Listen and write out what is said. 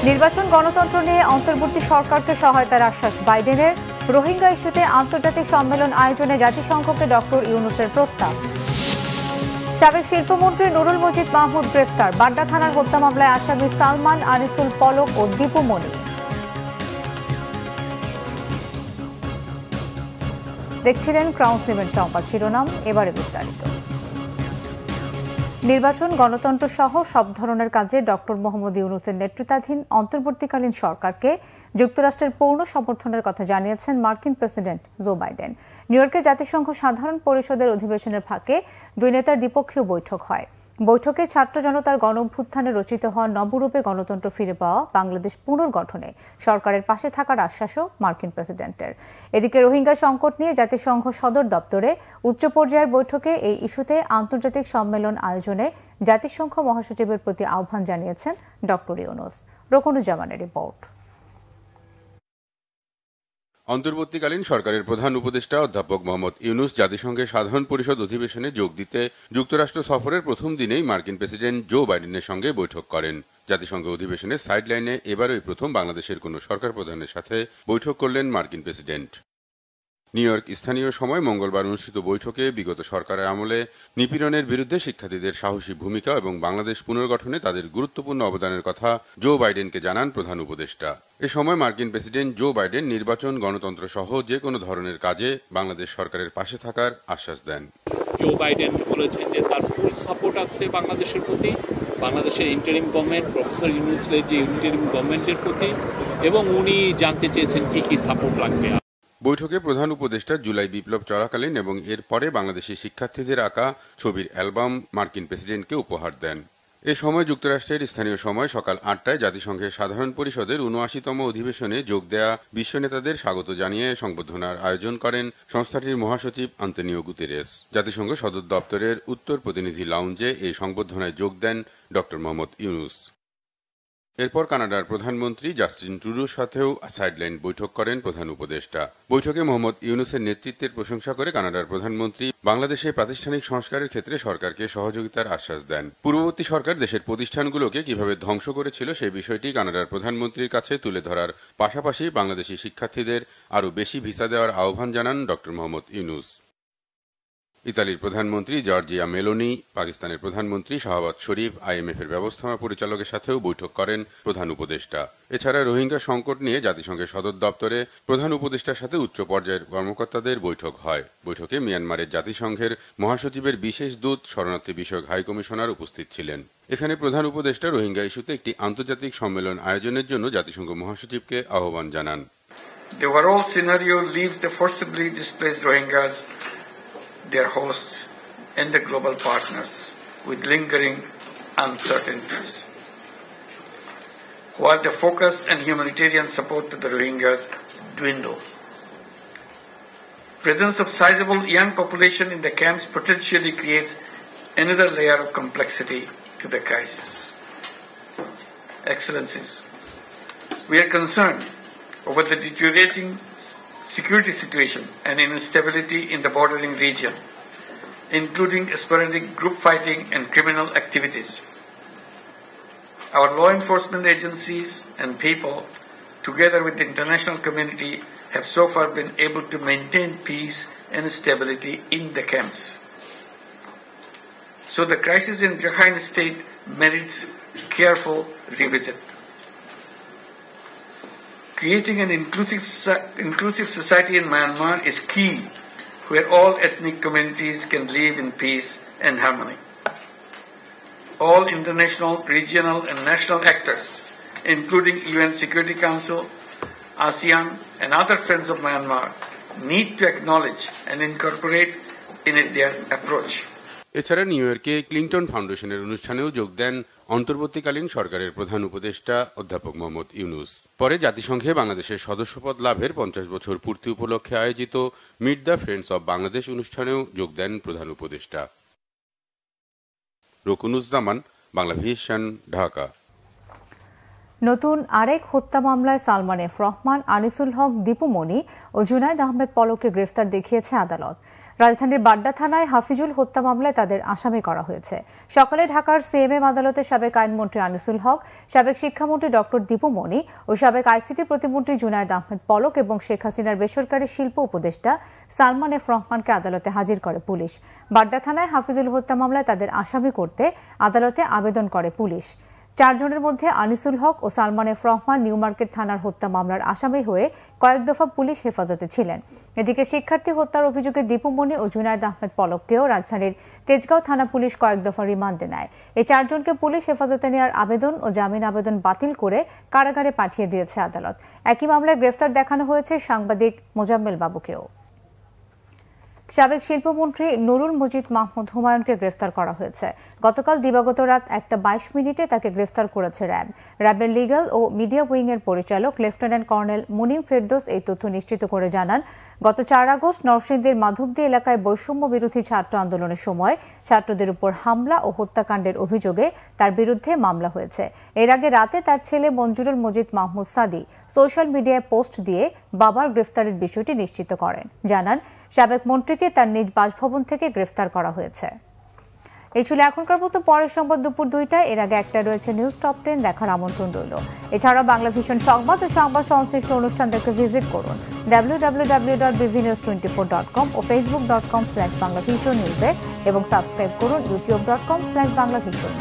নির্বাচন গণতন্ত্র নিয়ে অন্তর্বর্তী সরকারকে সহায়তার আশ্বাস বাইডেনের। রোহিঙ্গা ইস্যুতে আন্তর্জাতিক সম্মেলন আয়োজনে জাতিসংঘকে ডক্টর ইউনূসের প্রস্তাব। সাবেক শিল্পমন্ত্রী নুরুল মজিদ মাহমুদ গ্রেফতার। বাড্ডা থানার হত্যা মামলায় আসামি সালমান, আনিসুল, পলক ও দীপু মনি। দেখছিলেন ক্রাউন সিমেন্ট সংবাদ শিরোনাম, এবারে বিস্তারিত। নির্বাচন গণতন্ত্র সহ সব ধরনের কাজে ডক্টর মোহাম্মদ ইউনূসের নেতৃত্বাধীন অন্তর্বর্তীকালীন সরকারকে যুক্তরাষ্ট্রের পূর্ণ সমর্থনের কথা জানিয়েছেন মার্কিন প্রেসিডেন্ট জো বাইডেন। নিউ ইয়র্কে জাতিসংঘ সাধারণ পরিষদের অধিবেশনের ফাঁকে দুই নেতার দ্বিপক্ষীয় বৈঠক হয়। বৈঠকে ছাত্র জনতার গণঅভ্যুত্থানে রচিত হওয়া নবরূপে গণতন্ত্র ফিরে পাওয়া বাংলাদেশ পুনর্গঠনে সরকারের পাশে থাকার আশ্বাসও মার্কিন প্রেসিডেন্টের। এদিকে রোহিঙ্গা সংকট নিয়ে জাতিসংঘ সদর দপ্তরে উচ্চ পর্যায়ের বৈঠকে এই ইস্যুতে আন্তর্জাতিক সম্মেলন আয়োজনে জাতিসংঘ মহাসচিবের প্রতি আহ্বান জানিয়েছেন ডক্টর ইউনূস। রোকনুজ্জামানের রিপোর্ট। অন্তর্বর্তীকালীন সরকারের প্রধান উপদেষ্টা অধ্যাপক মোহাম্মদ ইউনূস জাতিসংঘের সাধারণ পরিষদ অধিবেশনে যোগ দিতে যুক্তরাষ্ট্র সফরের প্রথম দিনেই মার্কিন প্রেসিডেন্ট জো বাইডেনের সঙ্গে বৈঠক করেন। জাতিসংঘ অধিবেশনের সাইডলাইনে এবারই প্রথম বাংলাদেশের কোনো সরকার প্রধানের সাথে বৈঠক করলেন মার্কিন প্রেসিডেন্ট। নিউ ইয়র্ক স্থানীয় সময় মঙ্গলবার অনুষ্ঠিত বৈঠকে বিগত সরকারের আমলে নিপীড়নের বিরুদ্ধে শিক্ষার্থীদের সাহসী ভূমিকা এবং বাংলাদেশ পুনর্গঠনে তাদের গুরুত্বপূর্ণ অবদানের কথা জো বাইডেনকে জানান প্রধান উপদেষ্টা। এ সময় মার্কিন প্রেসিডেন্ট জো বাইডেন নির্বাচন, গণতন্ত্র সহ যে কোনো ধরনের কাজে বাংলাদেশ সরকারের পাশে থাকার আশ্বাস দেন। জো বাইডেন বলেছেন যে তার ফুল সাপোর্ট আছে বাংলাদেশের প্রতি, বাংলাদেশের ইন্টারিম গভর্নমেন্ট, প্রফেসর ইউনূসের যে ইন্টারিম গভর্নমেন্টের প্রতি, এবং উনি জানতে চেয়েছেন কি কি সাপোর্ট লাগবে। বৈঠকে প্রধান উপদেষ্টা জুলাই বিপ্লব চলাকালীন এবং এর পরে বাংলাদেশি শিক্ষার্থীদের আঁকা ছবির অ্যালবাম মার্কিন প্রেসিডেন্টকে উপহার দেন। এ সময় যুক্তরাষ্ট্রের স্থানীয় সময় সকাল 8টায় জাতিসংঘের সাধারণ পরিষদের ৭৯তম অধিবেশনে যোগ দেয়া বিশ্ব নেতাদের স্বাগত জানিয়ে সংবর্ধনার আয়োজন করেন সংস্থাটির মহাসচিব আন্তোনিও গুতেরেস। জাতিসংঘ সদর দপ্তরের উত্তর প্রতিনিধি লাউঞ্জে এই সংবর্ধনায় যোগ দেন ডক্টর মোহাম্মদ ইউনূস। এরপর কানাডার প্রধানমন্ত্রী জাস্টিন ট্রুডোর সাথেও সাইডলাইন বৈঠক করেন প্রধান উপদেষ্টা। বৈঠকে মোহাম্মদ ইউনূসের নেতৃত্বের প্রশংসা করে কানাডার প্রধানমন্ত্রী বাংলাদেশে প্রাতিষ্ঠানিক সংস্কারের ক্ষেত্রে সরকারকে সহযোগিতার আশ্বাস দেন। পূর্ববর্তী সরকার দেশের প্রতিষ্ঠানগুলোকে কিভাবে ধ্বংস করেছিল সেই বিষয়টি কানাডার প্রধানমন্ত্রীর কাছে তুলে ধরার পাশাপাশি বাংলাদেশি শিক্ষার্থীদের আরও বেশি ভিসা দেওয়ার আহ্বান জানান ডক্টর মোহাম্মদ ইউনূস। ইতালির প্রধানমন্ত্রী জর্জিয়া মেলোনি, পাকিস্তানের প্রধানমন্ত্রী শাহবাজ শরীফ, IMF এর ব্যবস্থাপনা পরিচালকের সাথেও বৈঠক করেন প্রধান উপদেষ্টা। এছাড়া রোহিঙ্গা সংকট নিয়ে জাতিসংঘের সদর দপ্তরে প্রধান উপদেষ্টার সাথে উচ্চ পর্যায়ের কর্মকর্তাদের বৈঠক হয়। বৈঠকে মিয়ানমারের জাতিসংঘের মহাসচিবের বিশেষ দূত, শরণার্থী বিষয়ক হাই কমিশনার উপস্থিত ছিলেন। এখানে প্রধান উপদেষ্টা রোহিঙ্গা ইস্যুতে একটি আন্তর্জাতিক সম্মেলন আয়োজনের জন্য জাতিসংঘ মহাসচিবকে আহ্বান জানান। The overall scenario leaves the forcibly displaced Rohingyas, their hosts, and the global partners with lingering uncertainties. While the focus and humanitarian support to the Rohingyas dwindle, presence of sizable young population in the camps potentially creates another layer of complexity to the crisis. Excellencies, we are concerned over the deteriorating security situation and instability in the bordering region, including sporadic group fighting and criminal activities. Our law enforcement agencies and people, together with the international community, have so far been able to maintain peace and stability in the camps. So the crisis in Rakhine State merits careful revisit. Creating an inclusive society in Myanmar is key, where all ethnic communities can live in peace and harmony. All international, regional and national actors, including UN Security Council, ASEAN and other friends of Myanmar, need to acknowledge and incorporate in it their approach. এছাড়া new ইয়র্কে Clinton ফাউন্ডেশনের অনুষ্ঠানেও যোগ দেন অন্তর্বর্তীকালীন সরকারের প্রধান উপদেষ্টা অধ্যাপক মোহাম্মদ ইউনূস। পরে জাতিসংঘে বাংলাদেশের সদস্যপদ লাভের 50 বছর পূর্তি উপলক্ষে আয়োজিত meet the friends of Bangladesh অনুষ্ঠানেও যোগ দেন প্রধান উপদেষ্টা। রোকনুজ্জামান, বাংলাভিশন, ঢাকা। নতুন আরেক হত্যা মামলায় সালমান এফ রহমান, আনিসুল হক, দীপু মনি ও জুনায়েদ আহমেদ পলককে গ্রেফতার দেখিয়েছে আদালত। রাজধানীর বাড্ডা থানায় হাফিজুল হত্যা মামলায় তাদের আসামি করা হয়েছে। সকালে ঢাকার সিএমএম আদালতে সাবেক আইনমন্ত্রী আনিসুল হক, সাবেক শিক্ষামন্ত্রী ডক্টর দীপু মনি ও সাবেক আইসিটি প্রতিমন্ত্রী জুনায়েদ আহমেদ পলক এবং শেখ হাসিনার বেসরকারি শিল্প উপদেষ্টা সালমান এফ রহমানকে আদালতে হাজির করে পুলিশ। বাড্ডা থানায় হাফিজুল হত্যা মামলায় তাদের আসামি করতে আদালতে আবেদন করে পুলিশ। 4 জনের মধ্যে আনিসুল হক ও Salman F Rahman New Market থানার হত্যা মামলার আসামি হয়ে কয়েক দফা পুলিশ হেফাজতে ছিলেন। এদিকে শিক্ষার্থী হত্যার অভিযোগে দীপু মনি ও জুনায়েদ আহমেদ পলককেও রাজধানীর তেজগাঁও থানা পুলিশ কয়েক দফা রিমান্ডে নেয়। এই 4 জনকে পুলিশ হেফাজতে নেওয়ার আবেদন ও জামিন আবেদন বাতিল করে কারাগারে পাঠিয়ে দিয়েছে আদালত। একই মামলায় গ্রেফতার দেখানো হয়েছে সাংবাদিক মোজাম্মেল বাবুকেও। সাবেক শিল্পমন্ত্রী নুরুল মজিদ মাহমুদ হুমায়ুনকে গ্রেফতার করা হয়েছে। গতকাল দিবাগত রাত 1:22 তাকে গ্রেফতার করেছে র্যাব। র্যাবের লিগ্যাল ও মিডিয়া উইং এর পরিচালক লেফটেন্যান্ট কর্নেল মুনিম ফেরদৌস এই তথ্য নিশ্চিত করে জানান, গত 4 আগস্ট নরসিংদীর মাধবদী এলাকায় বৈষম্য বিরোধী ছাত্র আন্দোলনের সময় ছাত্রদের উপর হামলা ও হত্যাকাণ্ডের অভিযোগে তার বিরুদ্ধে মামলা হয়েছে। এর আগে রাতে তার ছেলে মঞ্জুরুল মজিদ মাহমুদ সাদি সোশ্যাল মিডিয়ায় পোস্ট দিয়ে বাবার গ্রেফতারের বিষয়টি নিশ্চিত করেন। জানান, সাবেক মন্ত্রীকে তার নিজ বাসভবন থেকে গ্রেফতার করা হয়েছে। এই ছিল এখনকার মতো। পরের সংবাদ দুপুর 2টায়। এর আগে একটা রয়েছে নিউজ টপ 10 দেখার আমন্ত্রণ রইল। এছাড়াও বাংলা ভিশন সংবাদ ও সংবাদ সংশ্লিষ্ট অনুষ্ঠান দেখতে ভিজিট করুন www.bvnews24.com ও facebook.com/banglavisionnews এবং সাবস্ক্রাইব করুন youtube.com/banglavision।